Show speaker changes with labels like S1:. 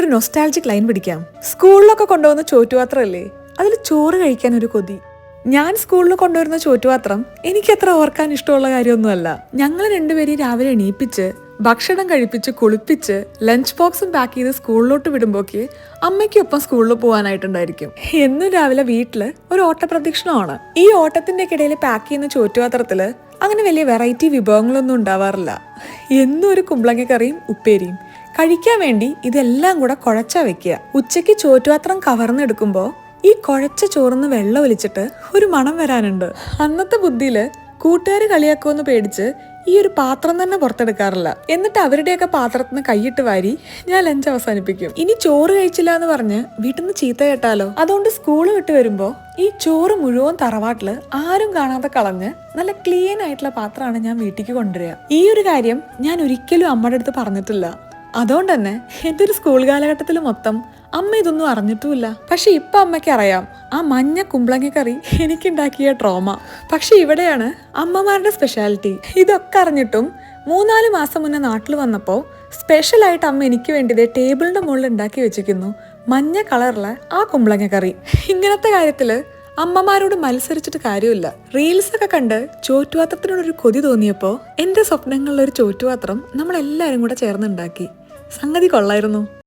S1: ഇന്നൊരു nostalgic line പിടിക്കാം. സ്കൂളിലൊക്കെ കൊണ്ടുപോകുന്ന ചോറ്റുപാത്രമല്ലേ, അതിൽ ചോറ് കഴിക്കാൻ ഒരു കൊതി. ഞാൻ സ്കൂളിൽ കൊണ്ടുവരുന്ന ചോറ്റുപാത്രം എനിക്കത്ര ഓർക്കാൻ ഇഷ്ടമുള്ള കാര്യമൊന്നുമല്ല. ഞങ്ങൾ രണ്ടുപേരെയും രാവിലെ എണീപ്പിച്ച് ഭക്ഷണം കഴിപ്പിച്ച് കുളിപ്പിച്ച് ലഞ്ച് ബോക്സും പാക്ക് ചെയ്ത് സ്കൂളിലോട്ട് വിടുമ്പോഴേക്ക് അമ്മയ്ക്കൊപ്പം സ്കൂളിൽ പോകാനായിട്ടുണ്ടായിരിക്കും. എന്നും രാവിലെ വീട്ടിൽ ഒരു ഓട്ടപ്രദക്ഷിണമാണ്. ഈ ഓട്ടത്തിന്റെ ഇടയിൽ പാക്ക് ചെയ്യുന്ന ചോറ്റുപാത്രത്തില് അങ്ങനെ വലിയ വെറൈറ്റി വിഭവങ്ങളൊന്നും ഉണ്ടാവാറില്ല. എന്നും ഒരു കുമ്പളങ്ങ കറിയും ഉപ്പേരിയും. കഴിക്കാൻ വേണ്ടി ഇതെല്ലാം കൂടെ കുഴച്ചാ വെക്കുക. ഉച്ചയ്ക്ക് ചോറ്റുപാത്രം കവർന്നെടുക്കുമ്പോൾ ഈ കുഴച്ച ചോറിന്ന് വെള്ളം ഒലിച്ചിട്ട് ഒരു മണം വരാനുണ്ട്. അന്നത്തെ ബുദ്ധിയില് കൂട്ടുകാർ കളിയാക്കുമെന്ന് പേടിച്ച് ഈ ഒരു പാത്രം തന്നെ പുറത്തെടുക്കാറില്ല. എന്നിട്ട് അവരുടെയൊക്കെ പാത്രത്തിന് കൈയിട്ട് വാരി ഞാൻ ലഞ്ച് അവസാനിപ്പിക്കും. ഇനി ചോറ് കഴിച്ചില്ല എന്ന് പറഞ്ഞ് വീട്ടിൽ നിന്ന് ചീത്ത കേട്ടാലോ? അതുകൊണ്ട് സ്കൂള് വിട്ട് വരുമ്പോ ഈ ചോറ് മുഴുവൻ തറവാട്ടില് ആരും കാണാതെ കളഞ്ഞ് നല്ല ക്ലീൻ ആയിട്ടുള്ള പാത്രമാണ് ഞാൻ വീട്ടിലേക്ക് കൊണ്ടുവരിക. ഈ ഒരു കാര്യം ഞാൻ ഒരിക്കലും അമ്മയുടെ അടുത്ത് പറഞ്ഞിട്ടില്ല. അതുകൊണ്ട് തന്നെ എൻ്റെ ഒരു സ്കൂൾ കാലഘട്ടത്തിൽ മൊത്തം അമ്മ ഇതൊന്നും അറിഞ്ഞിട്ടുമില്ല. പക്ഷെ ഇപ്പൊ അമ്മയ്ക്ക് അറിയാം ആ മഞ്ഞ കുമ്പളങ്ങ കറി എനിക്കുണ്ടാക്കിയ ട്രോമ. പക്ഷെ ഇവിടെയാണ് അമ്മമാരുടെ സ്പെഷ്യാലിറ്റി. ഇതൊക്കെ അറിഞ്ഞിട്ടും 3-4 മാസം മുന്നേ നാട്ടിൽ വന്നപ്പോൾ സ്പെഷ്യലായിട്ട് അമ്മ എനിക്ക് വേണ്ടിയത് ടേബിളിന്റെ മുകളിൽ ഉണ്ടാക്കി വെച്ചിരിക്കുന്നു മഞ്ഞ കളറിലെ ആ കുമ്പളങ്ങ കറി. ഇങ്ങനത്തെ കാര്യത്തില് അമ്മമാരോട് മത്സരിച്ചിട്ട് കാര്യമില്ല. റീൽസ് ഒക്കെ കണ്ട് ചോറ്റുപാത്രത്തിനോടൊരു കൊതി തോന്നിയപ്പോൾ എൻ്റെ സ്വപ്നങ്ങളിലൊരു ചോറ്റുപാത്രം നമ്മളെല്ലാവരും കൂടെ ചേർന്നുണ്ടാക്കി. സംഗതി കൊള്ളായിരുന്നു.